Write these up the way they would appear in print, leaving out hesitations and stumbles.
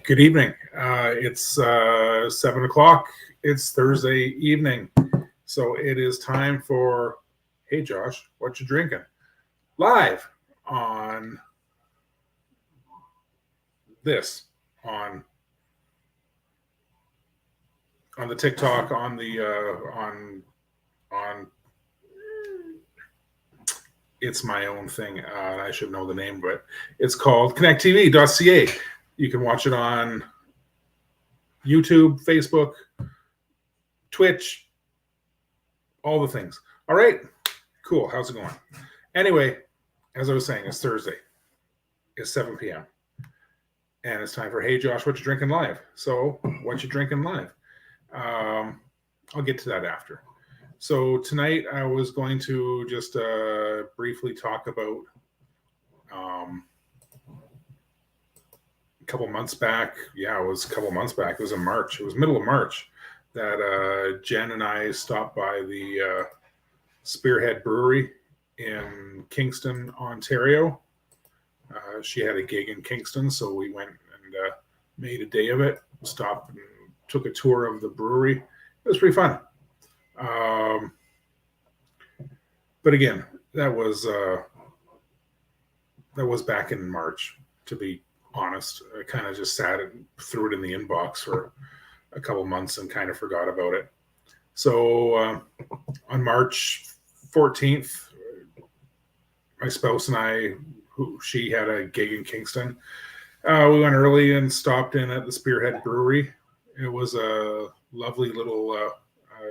Good evening. It's 7 o'clock. It's Thursday evening. So it is time for, hey Josh, what you drinking? Live on this, on the TikTok, on the, on, it's my own thing. I should know the name, but it's called connecttv.ca. You can watch it on YouTube, Facebook, Twitch, all the things. All right, cool. How's it going? Anyway, as I was saying, it's Thursday. It's 7 p.m. And it's time for, hey, Josh, what you drinking live? So what you drinking live? I'll get to that after. So tonight I was going to just briefly talk about a couple months back. Yeah, it was a couple months back. It was in March. It was middle of March that Jen and I stopped by the Spearhead Brewery in Kingston, Ontario. She had a gig in Kingston, so we went and made a day of it. Stopped and took a tour of the brewery. It was pretty fun. But again, that was back in March, to be honest. I kind of just sat and threw it in the inbox for a couple months and kind of forgot about it. So on March 14th, my spouse and I, she had a gig in Kingston. We went early and stopped in at the Spearhead Brewery. It was a lovely little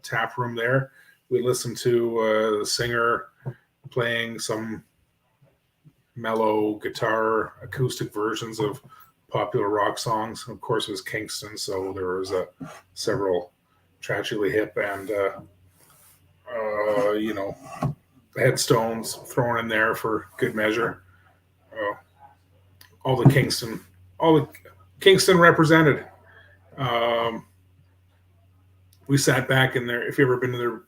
tap room there. We listened to the singer playing some mellow guitar acoustic versions of popular rock songs. Of course, it was Kingston, so there was several Tragically Hip and headstones thrown in there for good measure. All the Kingston represented. We sat back in there. If you've ever been to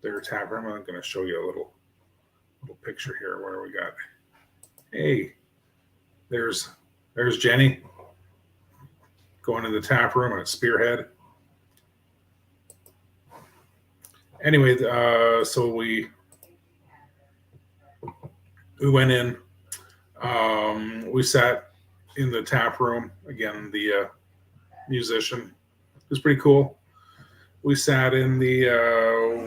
their tap room, I'm going to show you a little picture here where we got. Hey, there's Jenny going to the tap room at Spearhead. Anyway, so we went in. We sat in the tap room. Again, the musician. It was pretty cool. We sat in the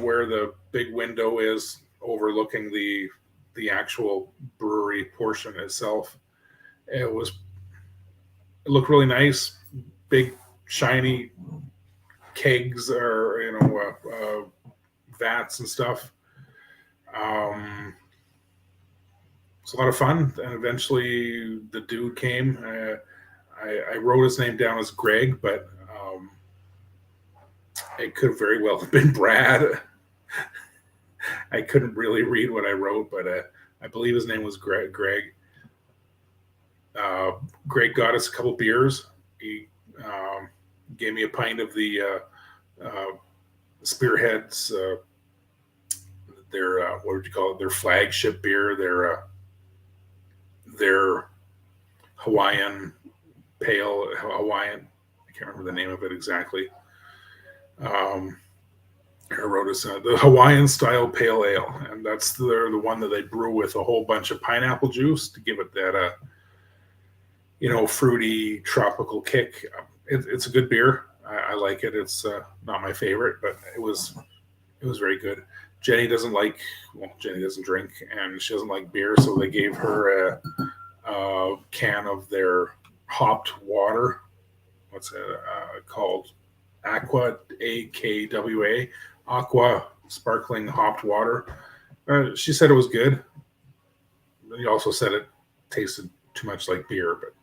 where the big window is overlooking the actual brewery portion itself. It looked really nice. Big shiny kegs or vats and stuff. It's a lot of fun, and eventually the dude came. I wrote his name down as Greg, but it could have very well been Brad. I couldn't really read what I wrote, but I believe his name was Greg. Greg got us a couple beers. He gave me a pint of the Spearheads, their what would you call it? Their flagship beer, their Hawaiian pale Hawaiian. I can't remember the name of it exactly. I wrote us the Hawaiian style pale ale, and that's the one that they brew with a whole bunch of pineapple juice to give it that fruity tropical kick. It's a good beer. I like it. It's not my favorite, but it was very good. Jenny doesn't drink, and she doesn't like beer, so they gave her a can of their hopped water. What's it called? Aqua, AKWA, Aqua sparkling hopped water. She said it was good. He also said it tasted too much like beer. But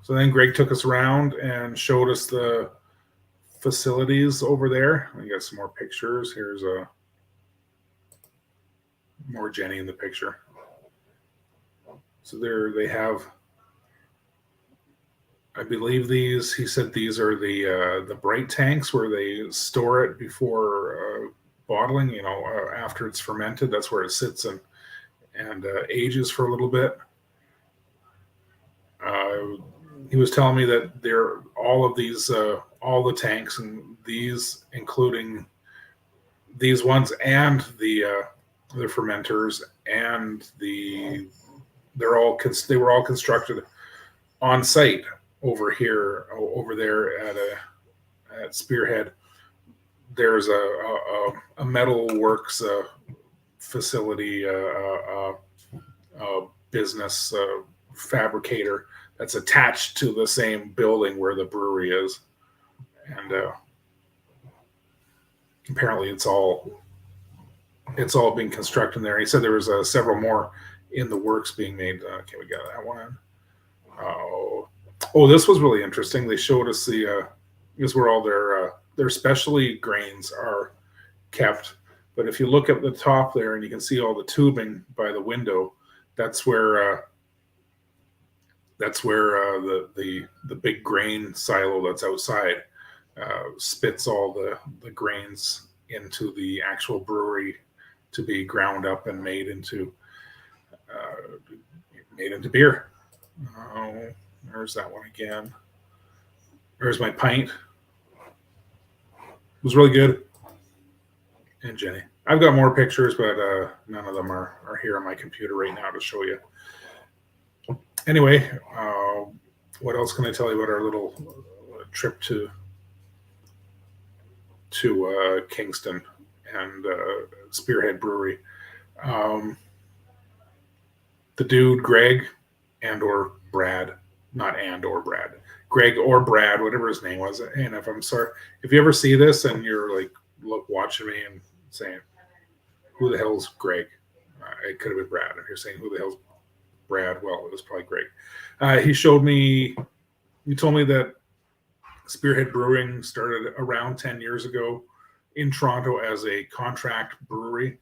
so then Greg took us around and showed us the facilities over there. I got some more pictures. Here's more Jenny in the picture. So there they have. I believe he said these are the bright tanks where they store it before bottling, after it's fermented. That's where it sits and ages for a little bit. he was telling me that there all of these all the tanks, and these including these ones and the fermenters and they were all constructed on site over there at Spearhead. There's a metal works facility, business fabricator that's attached to the same building where the brewery is, and apparently it's all being constructed there. He said there was several more in the works being made. Okay, we got that one. Oh, this was really interesting. They showed us this is where all their specialty grains are kept. But if you look up the top there and you can see all the tubing by the window, that's where the big grain silo that's outside spits all the grains into the actual brewery to be ground up and made into beer. There's that one again. There's my pint. It was really good. And Jenny. I've got more pictures, but none of them are here on my computer right now to show you. Anyway, what else can I tell you about our little trip to Kingston and Spearhead Brewery? The dude, Greg or Brad, Greg or Brad, whatever his name was. And if you ever see this and you're like watching me and saying, who the hell's Greg? It could have been Brad. If you're saying, who the hell's Brad? Well, it was probably Greg. He told me that Spearhead Brewing started around 10 years ago in Toronto as a contract brewery.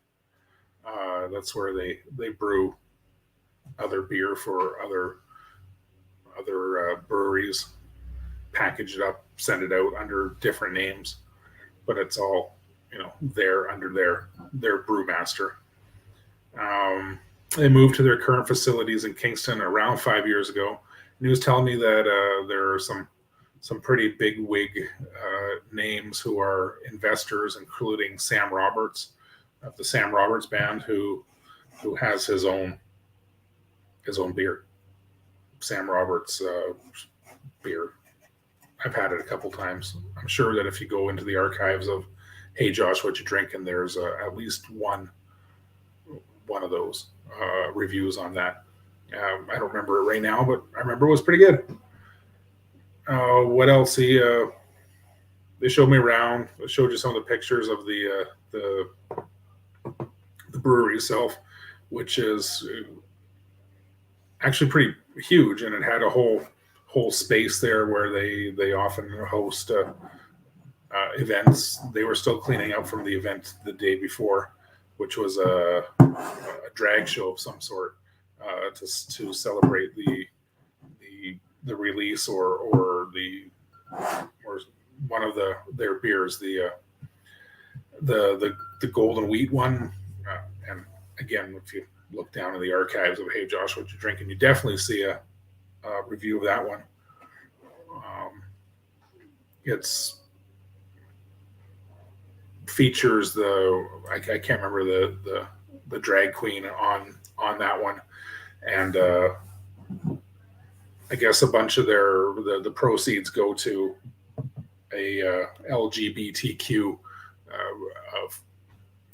That's where they brew other beer for other breweries, package it up, send it out under different names, but it's all there under their brewmaster. They moved to their current facilities in Kingston around 5 years ago. And he was telling me that there are some pretty big wig names who are investors, including Sam Roberts of the Sam Roberts Band, who has his own beer. Sam Roberts beer. I've had it a couple times. I'm sure that if you go into the archives of Hey Josh, What You Drinking, there's at least one of those reviews on that. I don't remember it right now, but I remember it was pretty good. What else? They showed me around. I showed you some of the pictures of the brewery itself, which is actually pretty huge, and it had a whole space there where they often host events. They were still cleaning up from the event the day before, which was a drag show of some sort to celebrate the release or one of their beers, the golden wheat one. And again, if you look down in the archives of Hey Josh, What You Drinking, you definitely see a review of that one. It's features I can't remember the drag queen on that one, and I guess a bunch of the proceeds go to a LGBTQ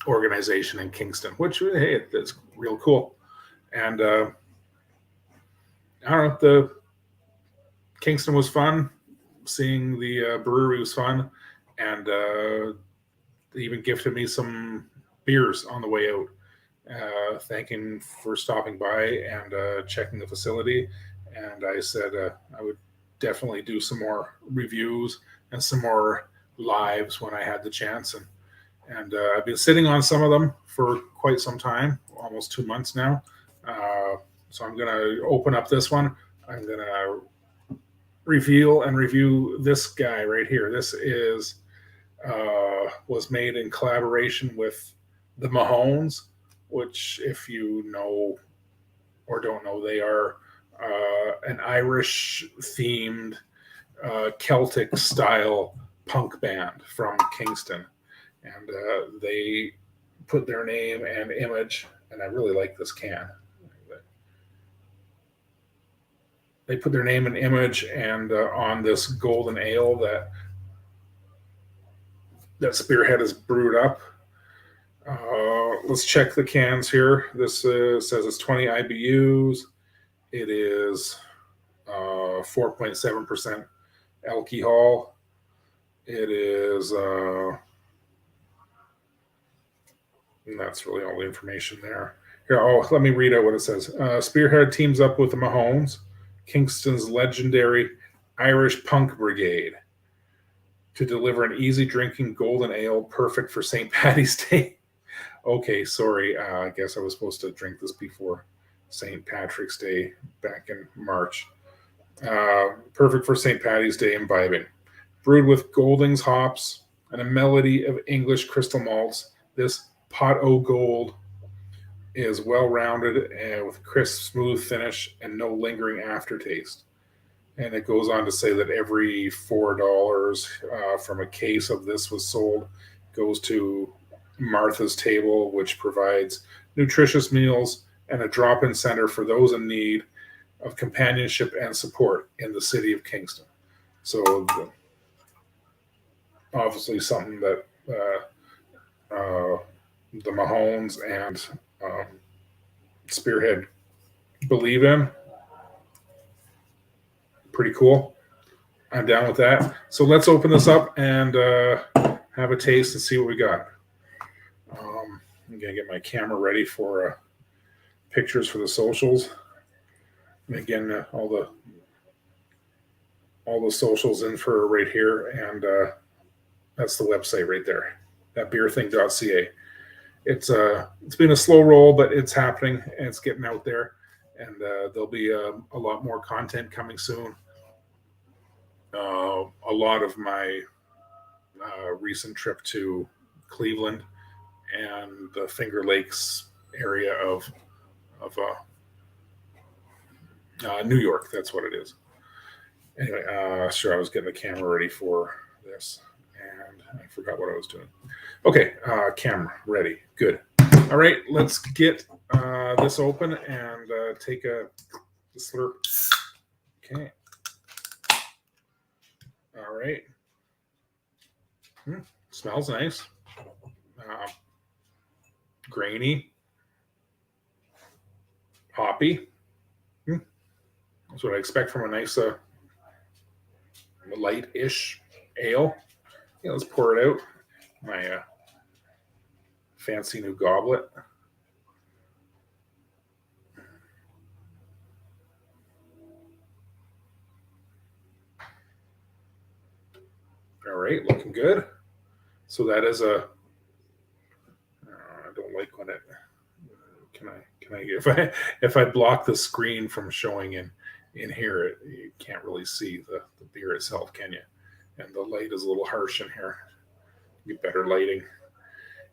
organization in Kingston, which hey, that's real cool. And I don't know, the Kingston was fun. Seeing the brewery was fun, and they even gifted me some beers on the way out, thanking for stopping by and checking the facility. And I said I would definitely do some more reviews and some more lives when I had the chance. And I've been sitting on some of them for quite some time, almost 2 months now. So I'm going to open up this one. I'm going to review this guy right here. This is was made in collaboration with the Mahones, which, if you know or don't know, they are an Irish themed Celtic style punk band from Kingston, and they put their name and image, and I really like this can. They put their name and image and on this golden ale that Spearhead has brewed up. Let's check the cans here. This says it's 20 IBUs. It is 4.7% alcohol. It is, and that's really all the information there. Here, let me read out what it says. Spearhead teams up with the Mahones, Kingston's legendary Irish punk brigade, to deliver an easy drinking golden ale perfect for St. Paddy's Day. Okay, sorry. I guess I was supposed to drink this before St. Patrick's Day back in March. Perfect for St. Paddy's Day imbibing. Brewed with Goldings hops and a melody of English crystal malts, this Pot O' Gold is well-rounded and with crisp, smooth finish and no lingering aftertaste. And it goes on to say that every $4 from a case of this was sold goes to Martha's Table, which provides nutritious meals and a drop-in center for those in need of companionship and support in the city of Kingston. So obviously something that the Mahones and Spearhead believe in. Pretty cool. I'm down with that. So let's open this up and have a taste and see what we got. I'm going to get my camera ready for pictures for the socials. And again, all the socials info right here, and that's the website right there, thatbeerthing.ca. It's been a slow roll, but it's happening and it's getting out there, and there'll be a lot more content coming soon. A lot of my recent trip to Cleveland and the Finger Lakes area of New York. That's what it is. Anyway, sure, I was getting the camera ready for this, and I forgot what I was doing. Okay, camera ready. Good. All right, let's get this open and take a slurp. Okay. All right. Smells nice. Grainy. Hoppy. That's what I expect from a nice light-ish ale. Yeah, let's pour it out. My fancy new goblet. All right, looking good. So that is I don't like when it. Can I if I block the screen from showing in here, you can't really see the beer itself, can you? And the light is a little harsh in here. Get better lighting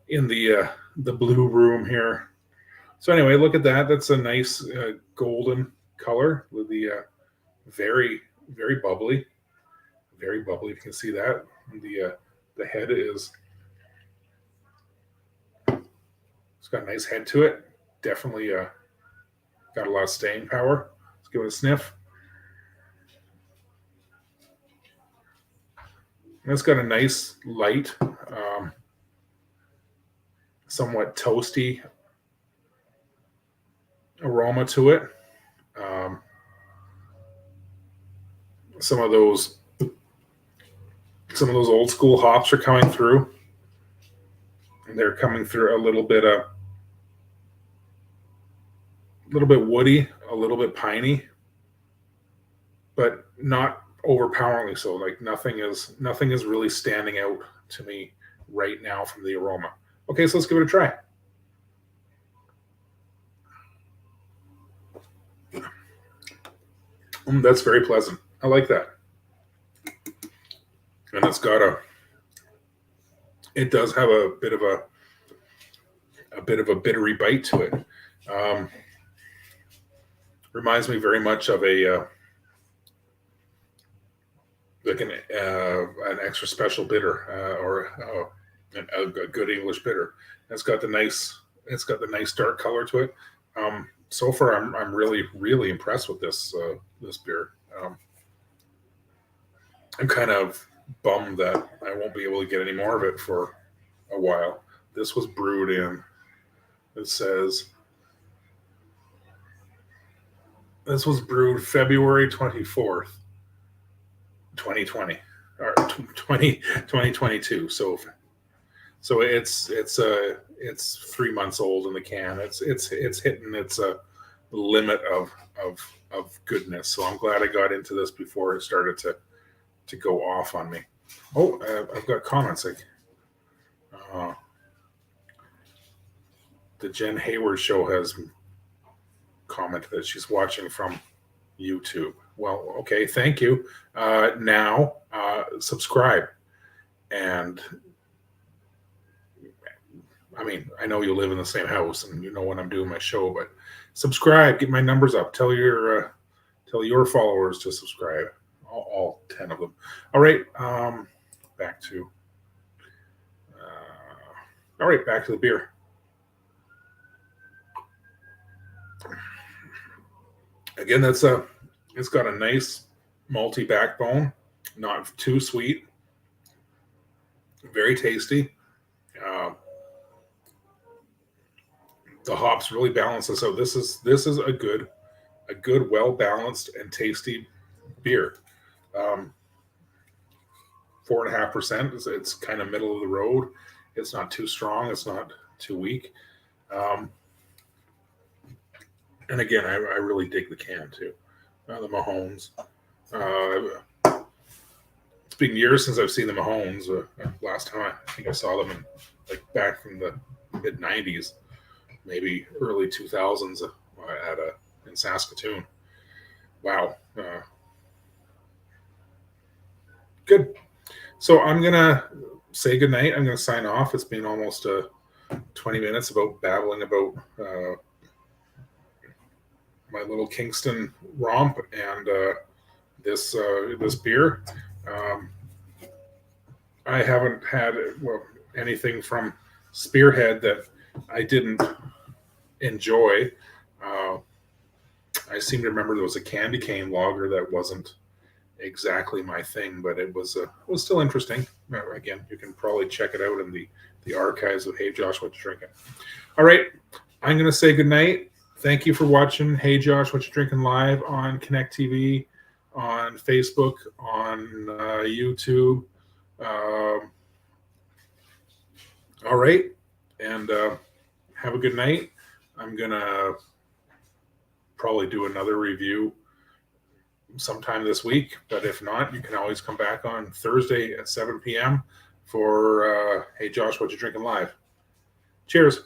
in the blue room here. So anyway, look at that. That's a nice golden color with the very, very bubbly. Very bubbly. You can see that. The head is. It's got a nice head to it. Definitely got a lot of staying power. Let's give it a sniff. And it's got a nice light, somewhat toasty aroma to it. Some of those old school hops are coming through, and they're coming through a little bit woody, a little bit piney, but not overpoweringly so. Like nothing is really standing out to me right now from the aroma. Okay, so let's give it a try. That's very pleasant. I like that. And it does have a bit of a bittery bite to it. Reminds me very much of a like an extra special bitter or a good English bitter. It's got the nice dark color to it. So far, I'm really impressed with this beer. I'm kind of bummed that I won't be able to get any more of it for a while. This was brewed in. It says this was brewed February 24th, 2020 or 2022. So it's 3 months old in the can. It's hitting its limit of goodness. So I'm glad I got into this before it started to go off on me. Oh, I've got comments like the Jen Hayward show has commented that she's watching from YouTube. Well, okay, thank you. Now subscribe, and I mean, I know you live in the same house and you know when I'm doing my show, but subscribe, get my numbers up. Tell your followers to subscribe. All 10 of them. All right, back to the beer. Again, it's got a nice malty backbone, not too sweet, very tasty. The hops really balance this out. This is a good, well balanced and tasty beer. 4.5%. It's kind of middle of the road. It's not too strong. It's not too weak. And again, I really dig the can too. The Mahones. It's been years since I've seen the Mahones. Last time I think I saw them back from the mid '90s, maybe early 2000s in Saskatoon. Wow. Good. So I'm gonna say goodnight. I'm gonna sign off. It's been almost 20 minutes about babbling about my little Kingston romp and this beer. I haven't had anything from Spearhead that I didn't enjoy. I seem to remember there was a candy cane lager that wasn't exactly my thing, but it was still interesting. Again, you can probably check it out in the archives of Hey Josh, What You Drinking. All right, I'm going to say goodnight. Thank you for watching Hey Josh, What You Drinking live on Connect TV, on Facebook, on YouTube. All right, and have a good night. I'm going to probably do another review sometime this week, but if not, you can always come back on Thursday at 7 p.m. for Hey Josh, What You Drinking live. Cheers.